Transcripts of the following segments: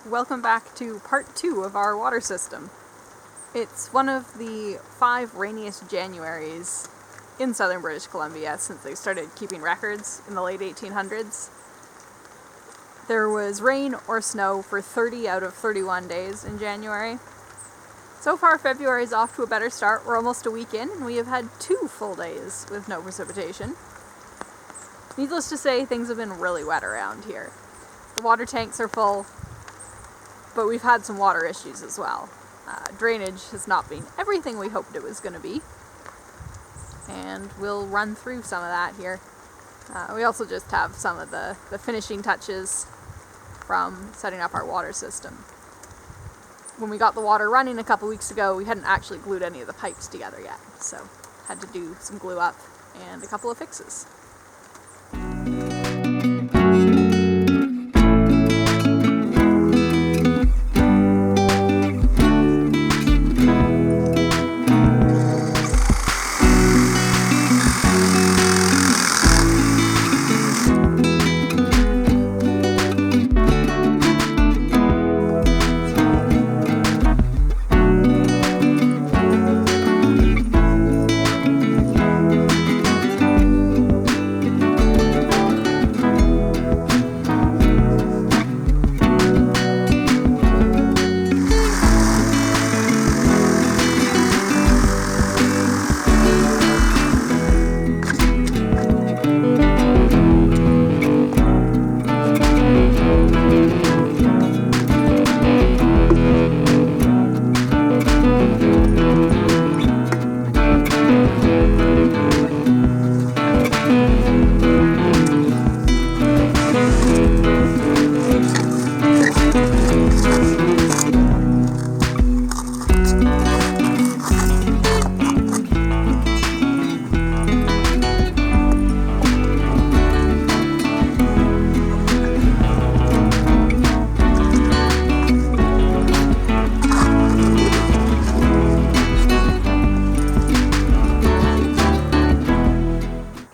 Welcome back to part 2 of our water system. It's one of the 5 rainiest Januaries in southern British Columbia since they started keeping records in the late 1800s. There was rain or snow for 30 out of 31 days in January. So far, February is off to a better start. We're almost a week in, and we have had 2 full days with no precipitation. Needless to say, things have been really wet around here. The water tanks are full, but we've had some water issues as well. Drainage has not been everything we hoped it was going to be, and we'll run through some of that here. We also just have some of the finishing touches from setting up our water system. When we got the water running a couple weeks ago, we hadn't actually glued any of the pipes together yet, so had to do some glue up and a couple of fixes.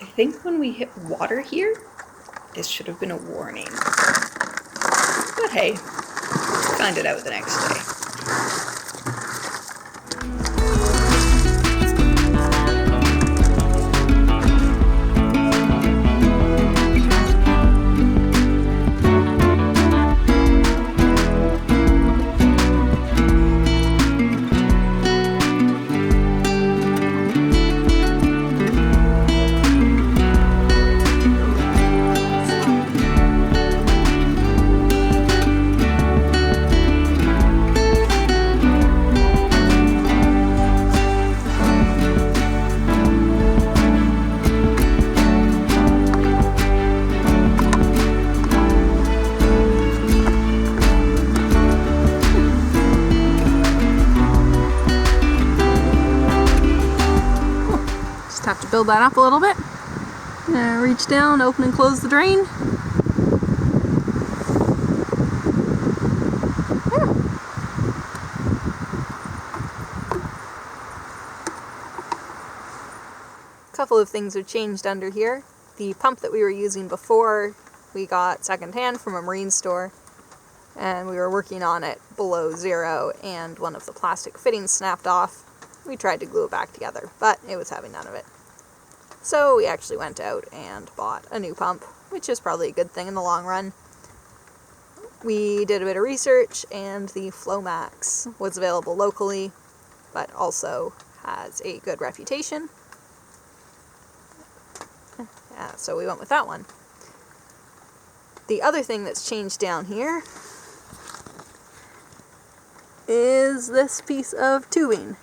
I think when we hit water here, this should have been a warning. But hey, find it out the next day. Have to build that up a little bit. Reach down, open and close the drain. A couple of things have changed under here. The pump that we were using before we got secondhand from a marine store, and we were working on it below zero, and one of the plastic fittings snapped off. We tried to glue it back together, but it was having none of it. So we actually went out and bought a new pump, which is probably a good thing in the long run. We did a bit of research, and the Flomax was available locally, but also has a good reputation. So we went with that one. The other thing that's changed down here is this piece of tubing.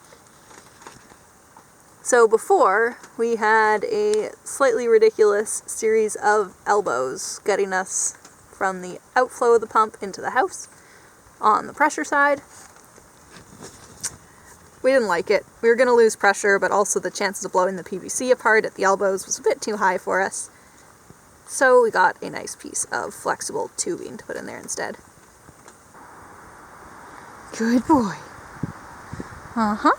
So before, we had a slightly ridiculous series of elbows getting us from the outflow of the pump into the house on the pressure side. We didn't like it. We were going to lose pressure, but also the chances of blowing the PVC apart at the elbows was a bit too high for us. So we got a nice piece of flexible tubing to put in there instead. Good boy. Uh-huh.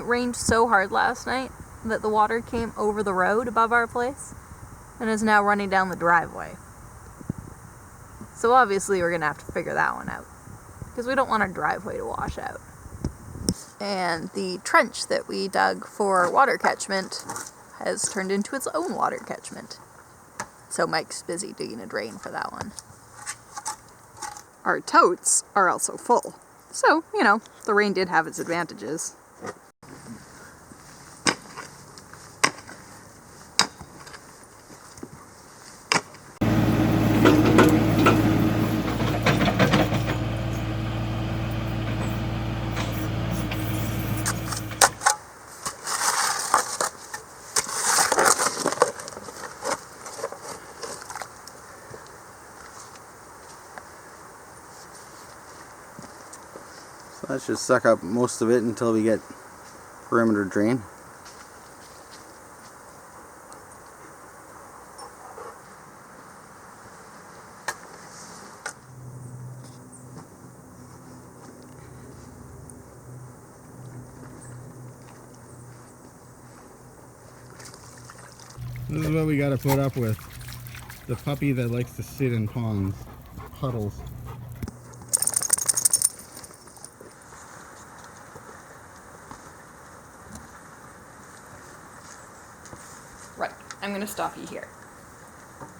It rained so hard last night that the water came over the road above our place and is now running down the driveway. So obviously we're going to have to figure that one out, because we don't want our driveway to wash out. And the trench that we dug for water catchment has turned into its own water catchment. So Mike's busy digging a drain for that one. Our totes are also full. So, you know, the rain did have its advantages. So that should suck up most of it until we get perimeter drain. This is what we gotta put up with. The puppy that likes to sit in ponds, puddles. Right, I'm going to stop you here.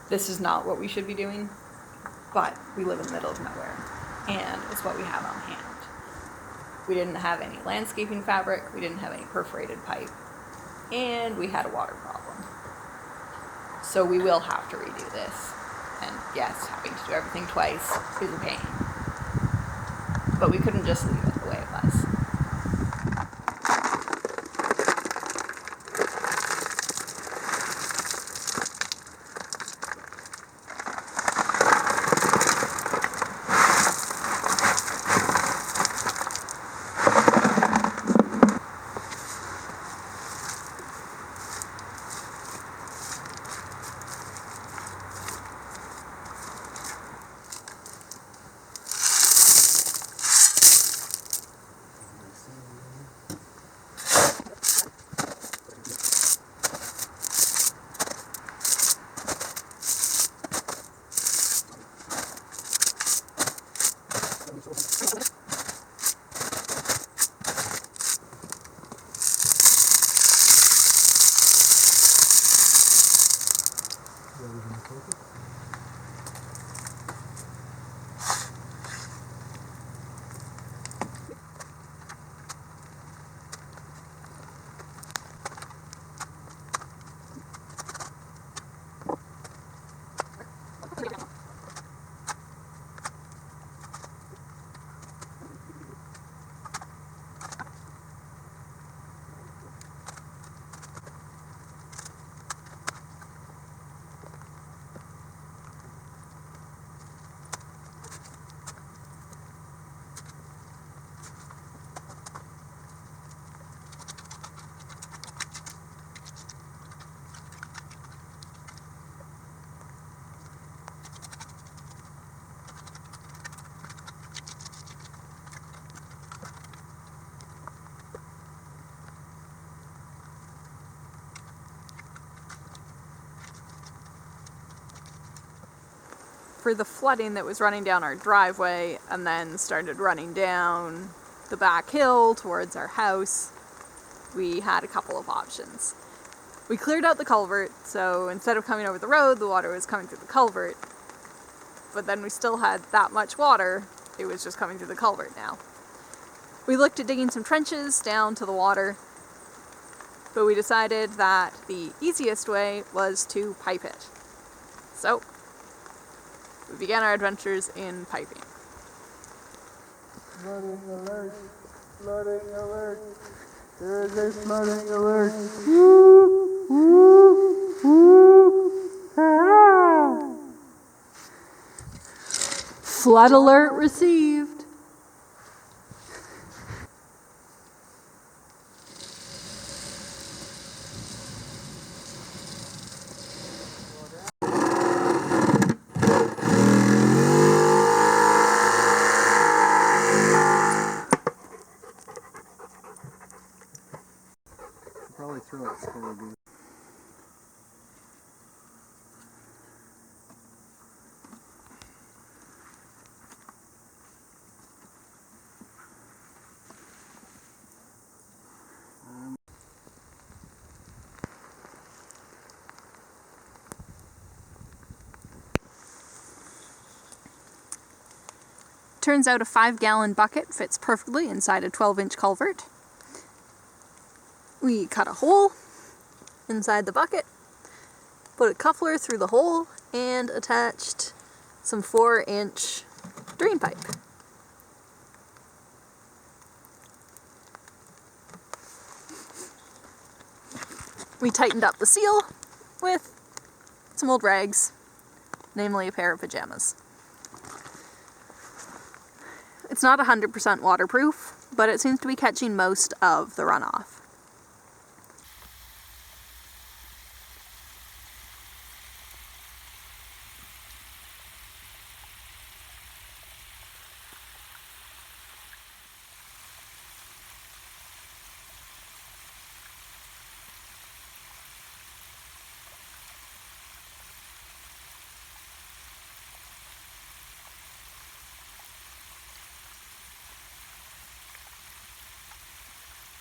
This is not what we should be doing, but we live in the middle of nowhere, and it's what we have on hand. We didn't have any landscaping fabric, we didn't have any perforated pipe, and we had a water problem. So we will have to redo this. And yes, having to do everything twice is a pain. But we couldn't just leave it the way it was. For the flooding that was running down our driveway and then started running down the back hill towards our house, we had a couple of options. We cleared out the culvert, so instead of coming over the road, the water was coming through the culvert. But then we still had that much water, it was just coming through the culvert now. We looked at digging some trenches down to the water, but we decided that the easiest way was to pipe it. So, we began our adventures in piping. Flooding alert! Flooding alert! There is a flooding alert! Flood alert received. probably throw it before we do. Turns out a 5-gallon bucket fits perfectly inside a 12-inch culvert. We cut a hole inside the bucket, put a coupler through the hole, and attached some 4-inch drain pipe. We tightened up the seal with some old rags, namely a pair of pajamas. It's not 100% waterproof, but it seems to be catching most of the runoff.